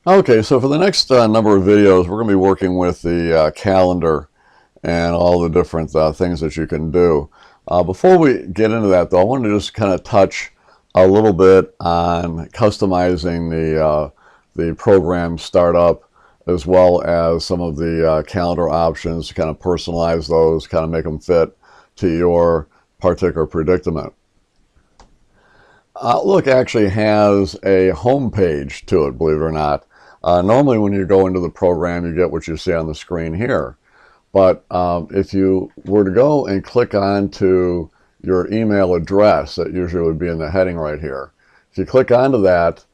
Okay, so for the next number of videos, we're going to be working with the calendar and all the different things that you can do. Before we get into that, though, I wanted to just kind of touch a little bit on customizing the program startup, as well as some of the calendar options to kind of personalize those, kind of make them fit to your particular predicament. Outlook actually has a home page to it, believe it or not. Normally when you go into the program, you get what you see on the screen here. But if you were to go and click on to your email address, that usually would be in the heading right here. If you click onto that,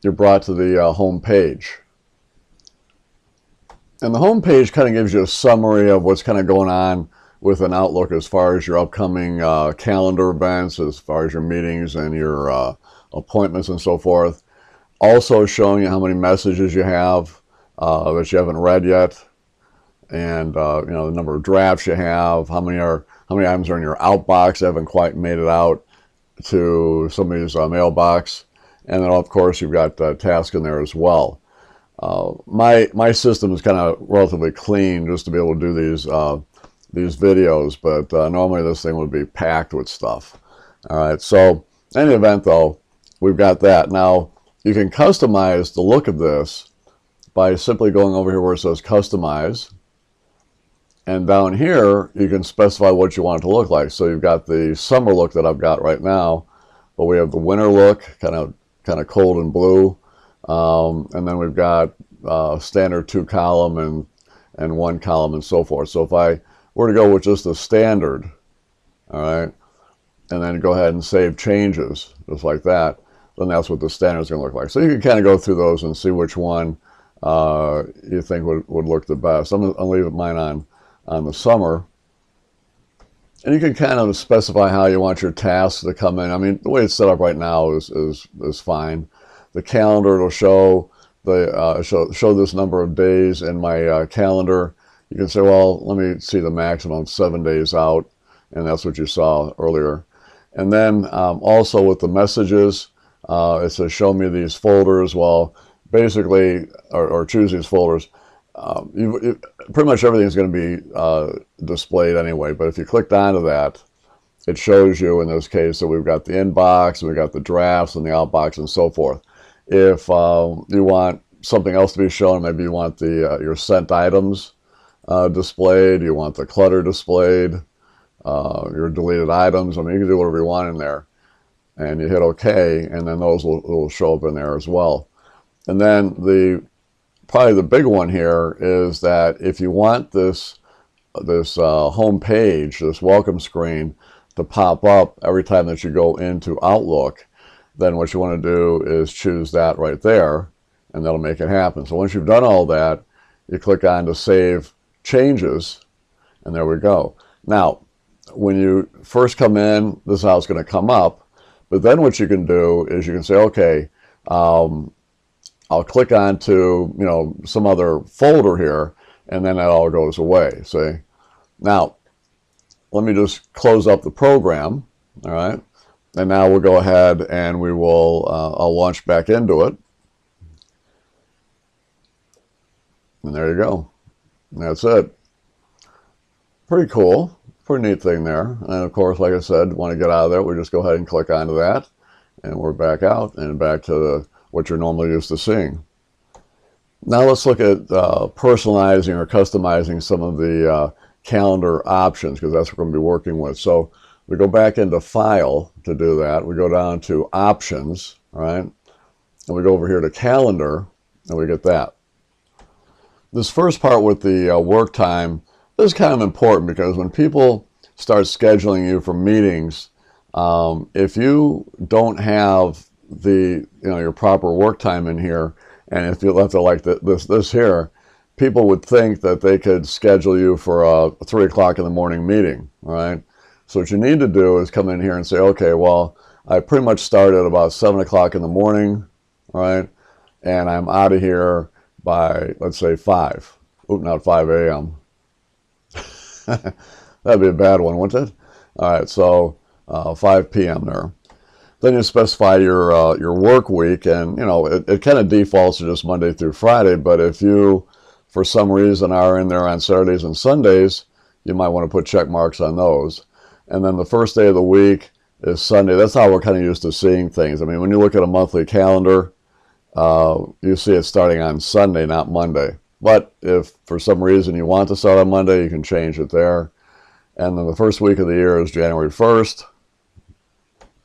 you're brought to the home page. And the home page kind of gives you a summary of what's kind of going on with an Outlook as far as your upcoming calendar events, as far as your meetings and your appointments and so forth. Also showing you how many messages you have that you haven't read yet, and you know, the number of drafts you have, how many items are in your outbox that haven't quite made it out to somebody's mailbox, and then of course you've got tasks in there as well. My system is kind of relatively clean just to be able to do these videos, but normally this thing would be packed with stuff. All right, so in any event though, we've got that. Now you can customize the look of this by simply going over here where it says customize, and down here you can specify what you want it to look like. So you've got the summer look that I've got right now, but we have the winter look, kind of cold and blue, and then we've got standard 2-column and 1-column and so forth. So if I were to go with just the standard, all right, and then go ahead and save changes just like that, then that's what the standard is going to look like. So you can kind of go through those and see which one you think would look the best. I'll leave mine on the summer. And you can kind of specify how you want your tasks to come in. I mean, the way it's set up right now is fine. The calendar will show show this number of days in my calendar. You can say, well, let me see the maximum 7 days out, and that's what you saw earlier. And then also with the messages, it says show me these folders. Well, basically, or choose these folders. Pretty much everything is going to be displayed anyway, but if you clicked onto that, it shows you in this case that we've got the inbox, and we've got the drafts and the outbox and so forth. If you want something else to be shown, maybe you want the your sent items displayed, you want the clutter displayed, your deleted items. I mean, you can do whatever you want in there, and you hit OK, and then those will show up in there as well. And then probably the big one here is that if you want this home page, this welcome screen, to pop up every time that you go into Outlook, then what you want to do is choose that right there, and that'll make it happen. So once you've done all that, you click on to save changes, and there we go. Now, when you first come in, this is how it's going to come up. But then what you can do is you can say, okay, I'll click on to, you know, some other folder here, and then that all goes away. See? Now, let me just close up the program. All right. And now we'll go ahead and we will, I'll launch back into it. And there you go. And that's it. Pretty cool. Pretty neat thing there. And of course, like I said, want to get out of there, we just go ahead and click onto that. And we're back out and back to what you're normally used to seeing. Now let's look at personalizing or customizing some of the calendar options, because that's what we're going to be working with. So we go back into File to do that. We go down to Options, all right? And we go over here to Calendar, and we get that. This first part with the work time, this is kind of important, because when people start scheduling you for meetings, if you don't have your proper work time in here, and if you left it like this here, people would think that they could schedule you for a 3 o'clock in the morning meeting, all right? So what you need to do is come in here and say, okay, well, I pretty much start at about 7 o'clock in the morning, all right? And I'm out of here by, let's say, 5. Oop, not 5 a.m. That'd be a bad one, wouldn't it? All right, so 5 p.m. there. Then you specify your work week, and it kind of defaults to just Monday through Friday. But if you, for some reason, are in there on Saturdays and Sundays, you might want to put check marks on those. And then the first day of the week is Sunday. That's how we're kind of used to seeing things. I mean, when you look at a monthly calendar, you see it starting on Sunday, not Monday. But if for some reason you want to start on Monday, you can change it there. And then the first week of the year is January 1st.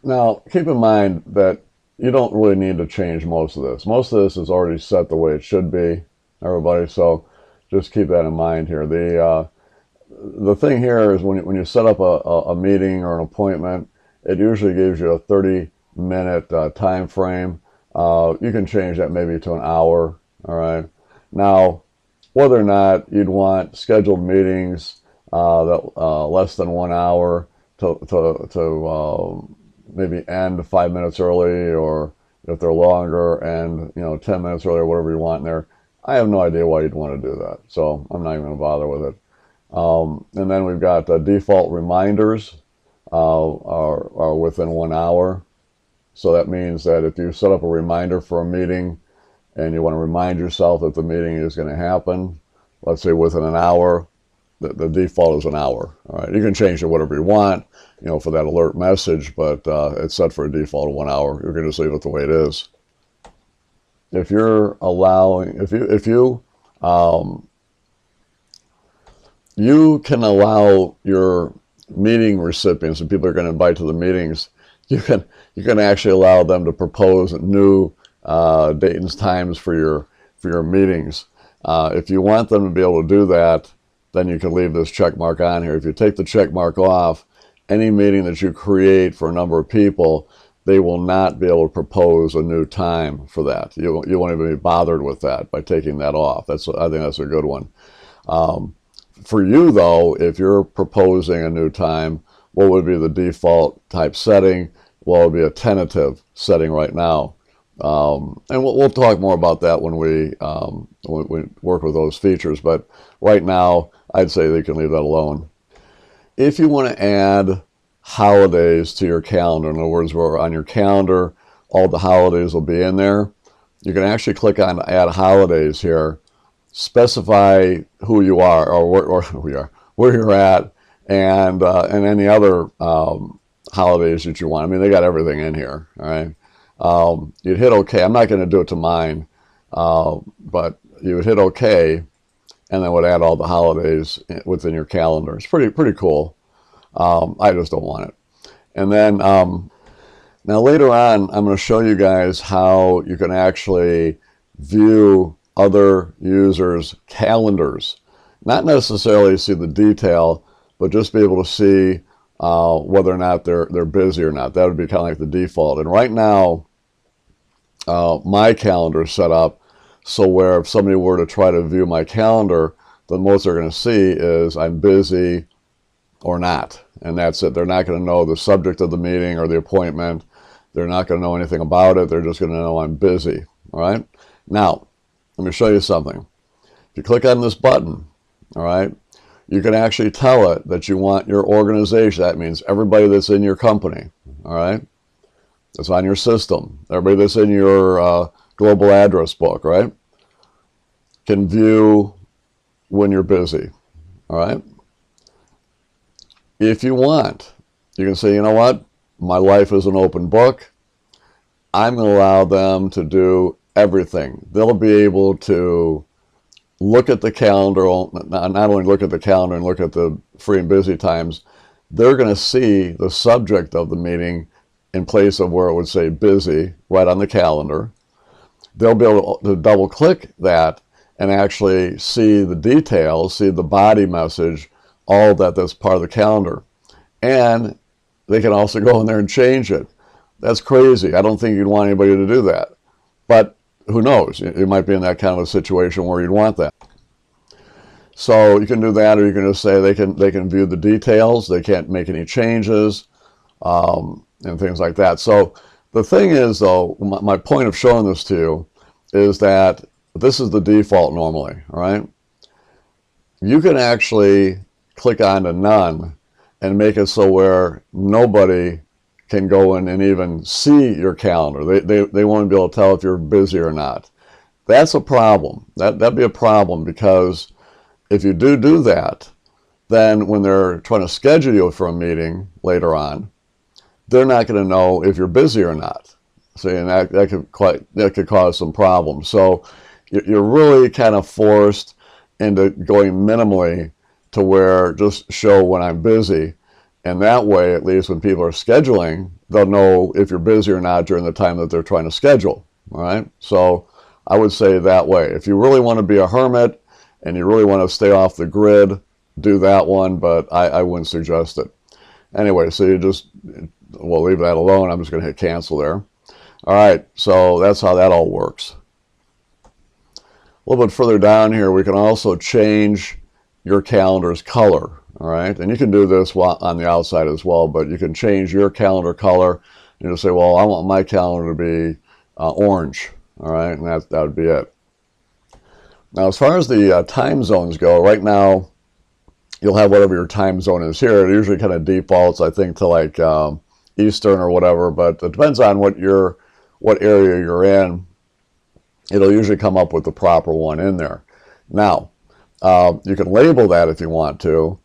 Now, keep in mind that you don't really need to change most of this. Most of this is already set the way it should be, everybody. So just keep that in mind here. The thing here is when you set up a meeting or an appointment, it usually gives you a 30-minute time frame. You can change that maybe to an hour, all right? Now, whether or not you'd want scheduled meetings that less than 1 hour to maybe end 5 minutes early, or if they're longer, and 10 minutes early, or whatever you want in there, I have no idea why you'd want to do that. So I'm not even going to bother with it. And then we've got default reminders are within 1 hour. So that means that if you set up a reminder for a meeting and you want to remind yourself that the meeting is going to happen, let's say within an hour, the default is an hour. All right, you can change it whatever you want, for that alert message, but it's set for a default of 1 hour. You're going to just leave it the way it is. If you're allowing, you can allow your meeting recipients and people you're going to invite to the meetings, you can actually allow them to propose new date and times for your meetings. If you want them to be able to do that, then you can leave this check mark on here. If you take the check mark off, any meeting that you create for a number of people, they will not be able to propose a new time for that. You won't even be bothered with that by taking that off. I think that's a good one. For you, though, if you're proposing a new time, what would be the default type setting? Well, it would be a tentative setting right now. And we'll talk more about that when we work with those features. But right now, I'd say they can leave that alone. If you want to add holidays to your calendar, in other words, where on your calendar, all the holidays will be in there, you can actually click on Add Holidays here, specify who you are, or where you're at, and any other holidays that you want. I mean, they got everything in here, all right? You'd hit OK. I'm not going to do it to mine, but you would hit OK, and then would add all the holidays within your calendar. It's pretty cool. I just don't want it. And then now later on, I'm going to show you guys how you can actually view other users' calendars. Not necessarily see the detail, but just be able to see whether or not they're busy or not. That would be kind of like the default. And right now, my calendar is set up so where if somebody were to try to view my calendar, the most they're going to see is I'm busy or not. And that's it. They're not going to know the subject of the meeting or the appointment. They're not going to know anything about it. They're just going to know I'm busy. All right? Now, let me show you something. If you click on this button, all right, you can actually tell it that you want your organization. That means everybody that's in your company, all right, that's on your system, everybody that's in your global address book, right, can view when you're busy, all right? If you want, you can say, you know what, my life is an open book. I'm going to allow them to do everything. They'll be able to look at the calendar, not only look at the calendar and look at the free and busy times, they're going to see the subject of the meeting in place of where it would say busy right on the calendar. They'll be able to double click that and actually see the details, see the body message, all that's part of the calendar. And they can also go in there and change it. That's crazy. I don't think you'd want anybody to do that. But who knows? You might be in that kind of a situation where you'd want that. So you can do that, or you can just say they can view the details. They can't make any changes and things like that. So the thing is, though, my point of showing this to you is that this is the default normally, all right? You can actually click on to none and make it so where nobody can go in and even see your calendar. They want to be able to tell if you're busy or not. That's a problem. That'd be a problem, because if you do that, then when they're trying to schedule you for a meeting later on, they're not going to know if you're busy or not. See, and that could cause some problems. So you're really kind of forced into going minimally to where just show when I'm busy. And that way, at least when people are scheduling, they'll know if you're busy or not during the time that they're trying to schedule. All right. So I would say that way. If you really want to be a hermit and you really want to stay off the grid, do that one, but I wouldn't suggest it. Anyway, so we'll leave that alone. I'm just going to hit cancel there. All right, so that's how that all works. A little bit further down here, we can also change your calendar's color. All right, and you can do this on the outside as well, but you can change your calendar color. You just say, well, I want my calendar to be orange. All right, and that would be it. Now, as far as the time zones go, right now, you'll have whatever your time zone is here. It usually kind of defaults, I think, to like Eastern or whatever, but it depends on what area you're in. It'll usually come up with the proper one in there. Now, you can label that if you want to,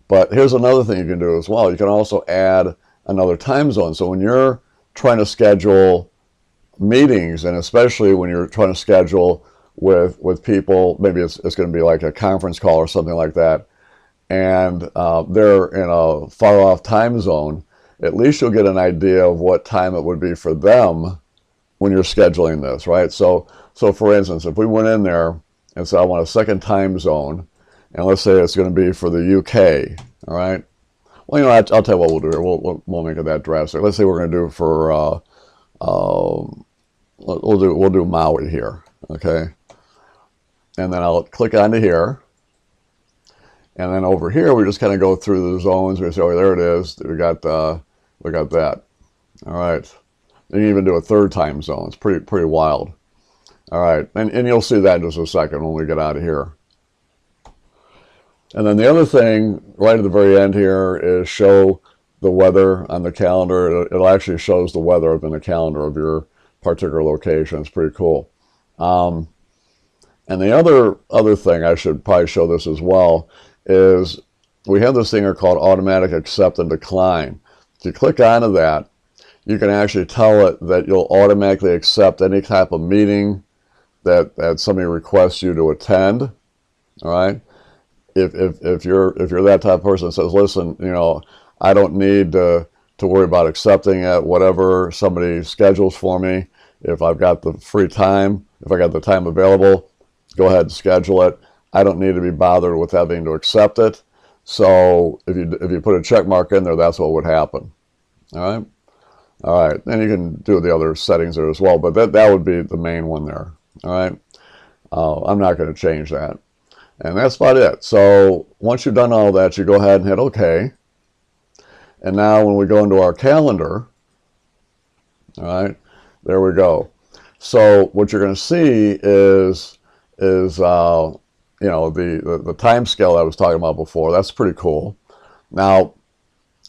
but here's another thing you can do as well. You can also add another time zone. So when you're trying to schedule meetings, and especially when you're trying to schedule with people, maybe it's going to be like a conference call or something like that, and they're in a far off time zone, at least you'll get an idea of what time it would be for them when you're scheduling this, right? So for instance, if we went in there and said, I want a second time zone, and let's say it's going to be for the UK, all right? Well, you know, I'll tell you what we'll do here. We'll make it that drastic. Let's say we're going to do it for, we'll do Maui here, okay? And then I'll click onto here. And then over here, we just kind of go through the zones. We say, oh, there it is. We got that. All right. You can even do a third time zone. It's pretty wild. All right. And you'll see that in just a second when we get out of here. And then the other thing right at the very end here is show the weather on the calendar. It actually shows the weather up in the calendar of your particular location. It's pretty cool. And the other thing, I should probably show this as well, is we have this thing here called automatic accept and decline. If you click onto that, you can actually tell it that you'll automatically accept any type of meeting that somebody requests you to attend. All right. If you're that type of person that says, listen, you know, I don't need to worry about accepting it, whatever somebody schedules for me. If I've got the free time, if I got the time available, go ahead and schedule it. I don't need to be bothered with having to accept it. So if you put a check mark in there, that's what would happen. All right. All right. And you can do the other settings there as well, but that would be the main one there. All right. I'm not going to change that. And that's about it. So once you've done all that, you go ahead and hit OK. And now when we go into our calendar, all right, there we go. So what you're going to see is you know, the time scale I was talking about before. That's pretty cool. Now,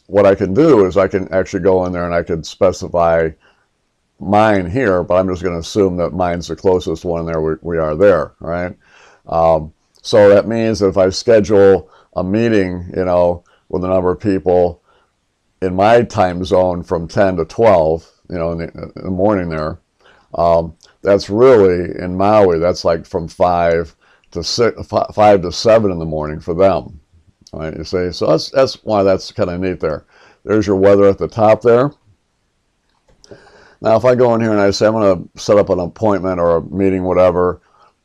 what I can do is I can actually go in there and I can specify mine here, but I'm just going to assume that mine's the closest one there. We are there, right? So that means that if I schedule a meeting, you know, with a number of people in my time zone from 10 to 12, you know, in the morning there, that's really, in Maui, that's like from 5 to 7 in the morning for them. All right, you see, so that's why that's kind of neat there. There's your weather at the top there. Now, if I go in here and I say I'm going to set up an appointment or a meeting, whatever,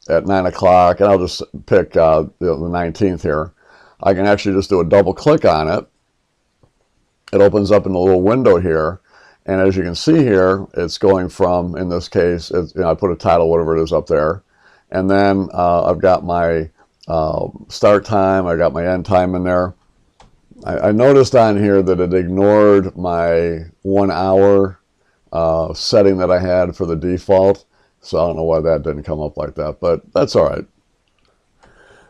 at 9 o'clock, and I'll just pick the 19th here, I can actually just do a double click on it. It opens up in a little window here, and as you can see here, it's going from, in this case, you know, I put a title, whatever it is up there, and then I've got my start time, I got my end time in there. I noticed on here that it ignored my 1 hour setting that I had for the default, so I don't know why that didn't come up like that, but that's all right.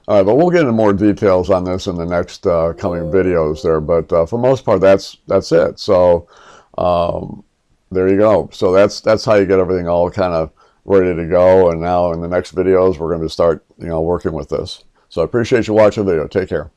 All right, but we'll get into more details on this in the next coming videos there, but for the most part, that's it. So There you go. So that's how you get everything all kind of ready to go. And now in the next videos, we're going to start, working with this. So I appreciate you watching the video. Take care.